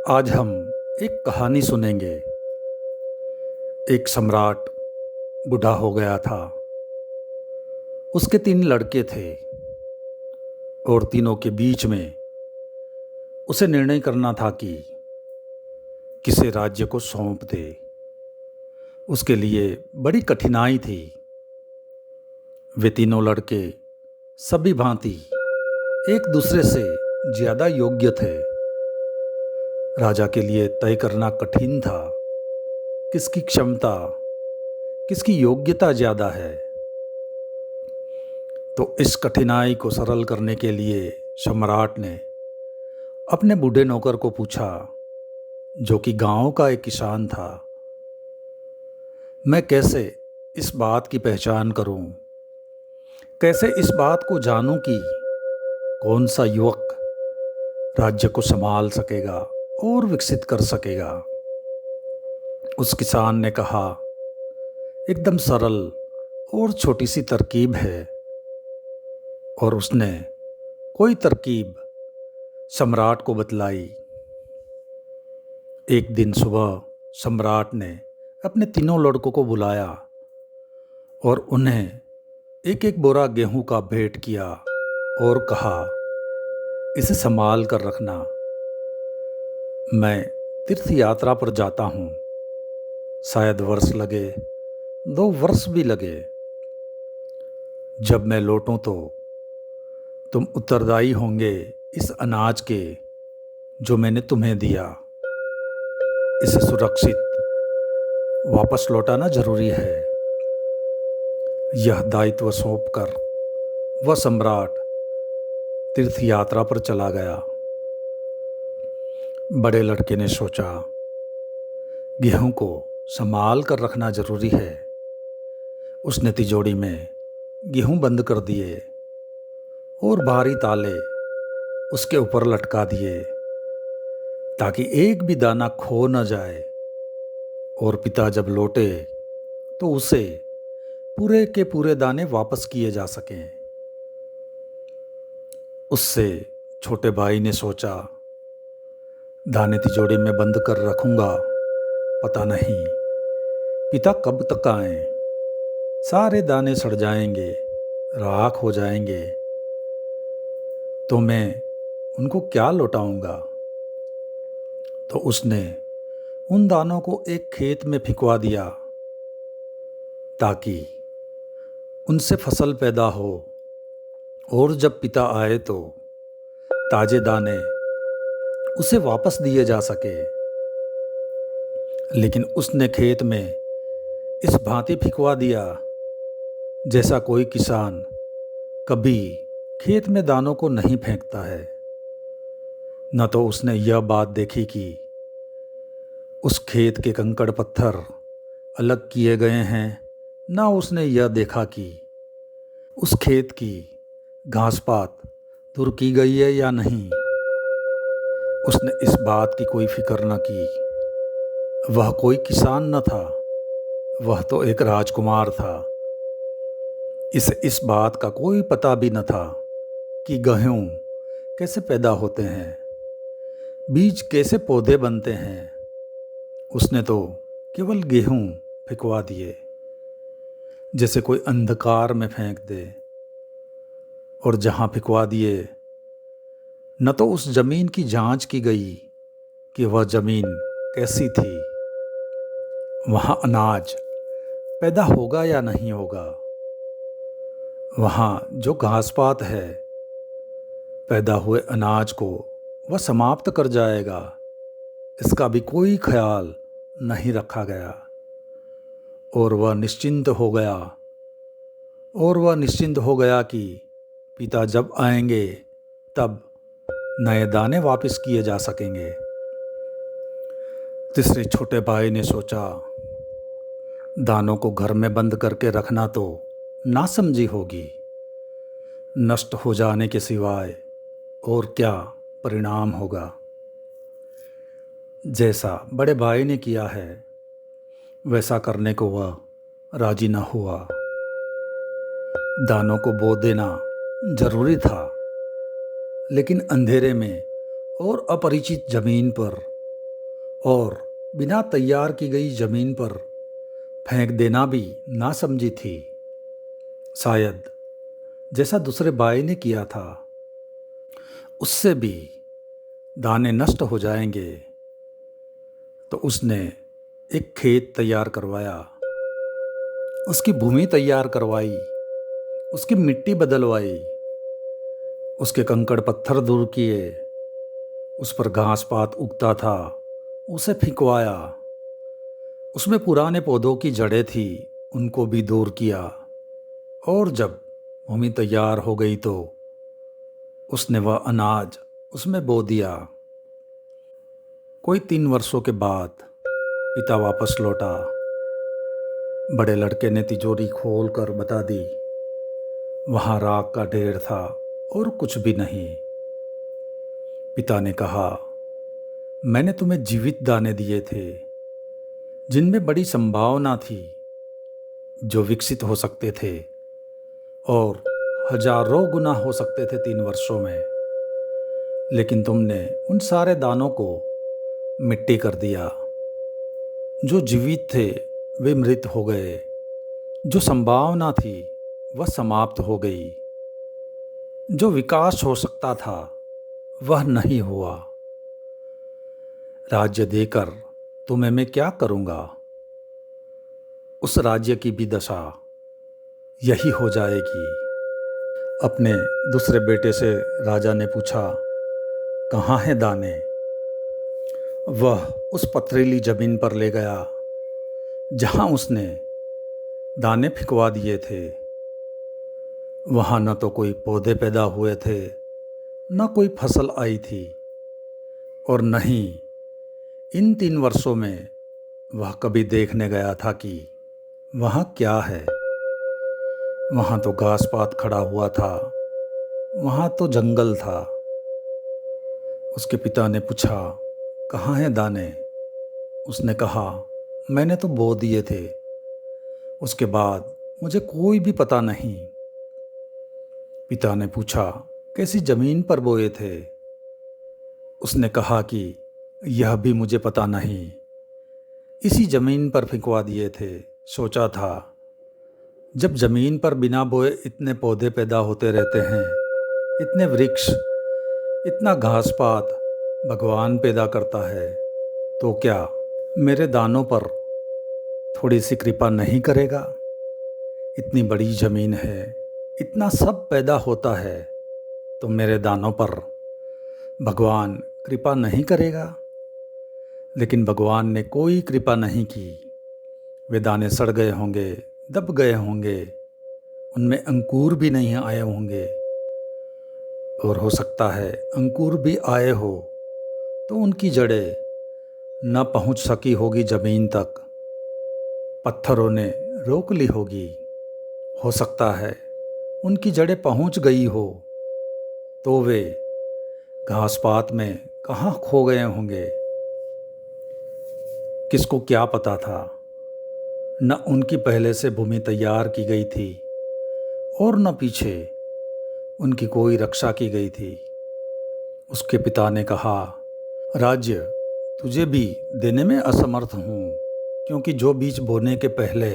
आज हम एक कहानी सुनेंगे। एक सम्राट बूढ़ा हो गया था। उसके 3 लड़के थे और तीनों के बीच में उसे निर्णय करना था कि किसे राज्य को सौंप दे। उसके लिए बड़ी कठिनाई थी। वे तीनों लड़के सभी भांति एक दूसरे से ज़्यादा योग्य थे। राजा के लिए तय करना कठिन था किसकी क्षमता, किसकी योग्यता ज़्यादा है। तो इस कठिनाई को सरल करने के लिए सम्राट ने अपने बूढ़े नौकर को पूछा, जो कि गांव का एक किसान था, मैं कैसे इस बात की पहचान करूं, कैसे इस बात को जानूं कि कौन सा युवक राज्य को संभाल सकेगा और विकसित कर सकेगा। उस किसान ने कहा, एकदम सरल और छोटी सी तरकीब है। और उसने कोई तरकीब सम्राट को बतलाई। एक दिन सुबह सम्राट ने अपने तीनों लड़कों को बुलाया और उन्हें एक एक बोरा गेहूं का भेंट किया और कहा, इसे संभाल कर रखना। मैं तीर्थ यात्रा पर जाता हूँ। शायद वर्ष लगे, 2 वर्ष भी लगे। जब मैं लौटूं तो तुम उत्तरदायी होंगे इस अनाज के जो मैंने तुम्हें दिया। इसे सुरक्षित वापस लौटाना जरूरी है। यह दायित्व सौंपकर वह सम्राट तीर्थ यात्रा पर चला गया। बड़े लड़के ने सोचा, गेहूं को संभाल कर रखना जरूरी है। उसने तिजोरी में गेहूं बंद कर दिए और भारी ताले उसके ऊपर लटका दिए ताकि एक भी दाना खो न जाए। और पिता जब लौटे तो उसे पूरे के पूरे दाने वापस किए जा सकें। उससे छोटे भाई ने सोचा, दाने तिजोरी में बंद कर रखूंगा, पता नहीं पिता कब तक आए। सारे दाने सड़ जाएंगे, राख हो जाएंगे, तो मैं उनको क्या लौटाऊंगा। तो उसने उन दानों को एक खेत में फिकवा दिया ताकि उनसे फसल पैदा हो और जब पिता आए तो ताजे दाने उसे वापस दिए जा सके। लेकिन उसने खेत में इस भांति फिकवा दिया जैसा कोई किसान कभी खेत में दानों को नहीं फेंकता है। न तो उसने यह बात देखी कि उस खेत के कंकड़ पत्थर अलग किए गए हैं, न उसने यह देखा कि उस खेत की घास पात दूर की गई है या नहीं। उसने इस बात की कोई फिक्र न की। वह कोई किसान न था, वह तो एक राजकुमार था। इसे इस बात का कोई पता भी न था कि गेहूं कैसे पैदा होते हैं, बीज कैसे पौधे बनते हैं। उसने तो केवल गेहूं फिकवा दिए जैसे कोई अंधकार में फेंक दे। और जहां फिकवा दिए, न तो उस जमीन की जांच की गई कि वह जमीन कैसी थी, वहां अनाज पैदा होगा या नहीं होगा, वहां जो घास पात है पैदा हुए अनाज को वह समाप्त कर जाएगा, इसका भी कोई ख्याल नहीं रखा गया। और वह निश्चिंत हो गया कि पिता जब आएंगे तब नए दाने वापस किए जा सकेंगे। तीसरे छोटे भाई ने सोचा, दानों को घर में बंद करके रखना तो नासमझी होगी। नष्ट हो जाने के सिवाय और क्या परिणाम होगा। जैसा बड़े भाई ने किया है वैसा करने को वह राजी न हुआ। दानों को बो देना जरूरी था, लेकिन अंधेरे में और अपरिचित जमीन पर और बिना तैयार की गई जमीन पर फेंक देना भी ना समझी थी। शायद जैसा दूसरे भाई ने किया था, उससे भी दाने नष्ट हो जाएंगे। तो उसने एक खेत तैयार करवाया, उसकी भूमि तैयार करवाई, उसकी मिट्टी बदलवाई, उसके कंकड़ पत्थर दूर किए, उस पर घास पात उगता था उसे फिकवाया, उसमें पुराने पौधों की जड़ें थी उनको भी दूर किया। और जब भूमि तैयार हो गई तो उसने वह अनाज उसमें बो दिया। कोई 3 वर्षों के बाद पिता वापस लौटा। बड़े लड़के ने तिजोरी खोल कर बता दी, वहाँ राख का ढेर था और कुछ भी नहीं। पिता ने कहा, मैंने तुम्हें जीवित दाने दिए थे जिनमें बड़ी संभावना थी, जो विकसित हो सकते थे और हजारों गुना हो सकते थे 3 वर्षों में। लेकिन तुमने उन सारे दानों को मिट्टी कर दिया। जो जीवित थे वे मृत हो गए, जो संभावना थी वह समाप्त हो गई, जो विकास हो सकता था वह नहीं हुआ। राज्य देकर तुम्हें मैं क्या करूँगा? उस राज्य की भी दशा यही हो जाएगी। अपने दूसरे बेटे से राजा ने पूछा, कहाँ हैं दाने? वह उस पथरीली जमीन पर ले गया जहाँ उसने दाने फिकवा दिए थे। वहाँ न तो कोई पौधे पैदा हुए थे, न कोई फसल आई थी, और न ही इन 3 वर्षों में वह कभी देखने गया था कि वहाँ क्या है। वहाँ तो घास पात खड़ा हुआ था, वहाँ तो जंगल था। उसके पिता ने पूछा, कहाँ हैं दाने? उसने कहा, मैंने तो बो दिए थे, उसके बाद मुझे कोई भी पता नहीं। पिता ने पूछा, कैसी जमीन पर बोए थे? उसने कहा कि यह भी मुझे पता नहीं, इसी जमीन पर फिकवा दिए थे। सोचा था, जब जमीन पर बिना बोए इतने पौधे पैदा होते रहते हैं, इतने वृक्ष, इतना घास पात भगवान पैदा करता है, तो क्या मेरे दानों पर थोड़ी सी कृपा नहीं करेगा? इतनी बड़ी जमीन है, इतना सब पैदा होता है, तो मेरे दानों पर भगवान कृपा नहीं करेगा? लेकिन भगवान ने कोई कृपा नहीं की। वे दाने सड़ गए होंगे, दब गए होंगे, उनमें अंकुर भी नहीं आए होंगे, और हो सकता है अंकुर भी आए हो तो उनकी जड़ें न पहुंच सकी होगी जमीन तक, पत्थरों ने रोक ली होगी। हो सकता है उनकी जड़ें पहुंच गई हो तो वे घास पात में कहाँ खो गए होंगे। किसको क्या पता था? न उनकी पहले से भूमि तैयार की गई थी और न पीछे उनकी कोई रक्षा की गई थी। उसके पिता ने कहा, राज्य तुझे भी देने में असमर्थ हूँ, क्योंकि जो बीज बोने के पहले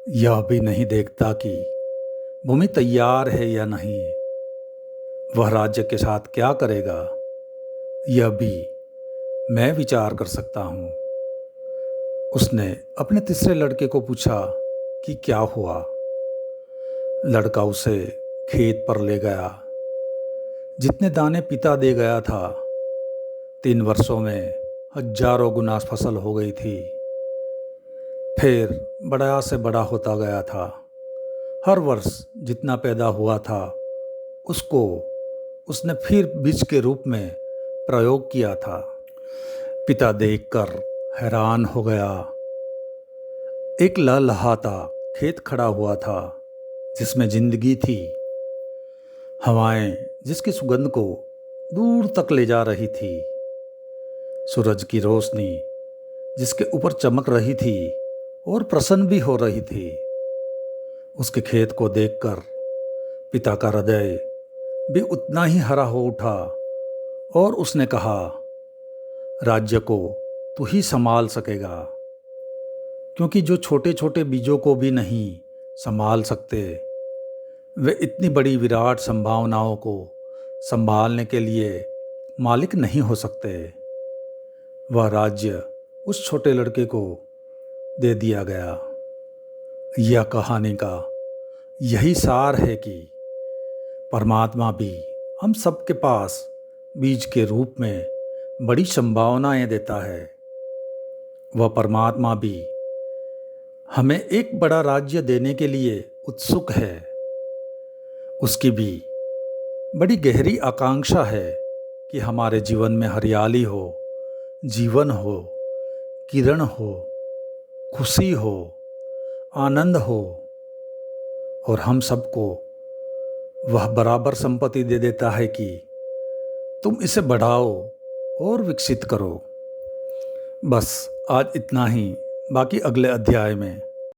यह भी नहीं देखता कि भूमि तैयार है या नहीं, वह राज्य के साथ क्या करेगा, यह भी मैं विचार कर सकता हूँ। उसने अपने तीसरे लड़के को पूछा कि क्या हुआ। लड़का उसे खेत पर ले गया। जितने दाने पिता दे गया था, 3 वर्षों में हजारों गुना फसल हो गई थी। फिर बड़ा से बड़ा होता गया था। हर वर्ष जितना पैदा हुआ था उसको उसने फिर बीज के रूप में प्रयोग किया था। पिता देखकर हैरान हो गया। एक लहलहाता खेत खड़ा हुआ था जिसमें जिंदगी थी। हवाएं जिसकी सुगंध को दूर तक ले जा रही थी। सूरज की रोशनी जिसके ऊपर चमक रही थी और प्रसन्न भी हो रही थी। उसके खेत को देखकर पिता का हृदय भी उतना ही हरा हो उठा और उसने कहा, राज्य को तू ही संभाल सकेगा, क्योंकि जो छोटे छोटे बीजों को भी नहीं संभाल सकते, वे इतनी बड़ी विराट संभावनाओं को संभालने के लिए मालिक नहीं हो सकते। वह राज्य उस छोटे लड़के को दे दिया गया। यह कहानी का यही सार है कि परमात्मा भी हम सबके पास बीज के रूप में बड़ी संभावनाएं देता है। वह परमात्मा भी हमें एक बड़ा राज्य देने के लिए उत्सुक है। उसकी भी बड़ी गहरी आकांक्षा है कि हमारे जीवन में हरियाली हो, जीवन हो, किरण हो, खुशी हो, आनंद हो, और हम सबको वह बराबर संपत्ति दे देता है कि तुम इसे बढ़ाओ और विकसित करो। बस आज इतना ही, बाकी अगले अध्याय में।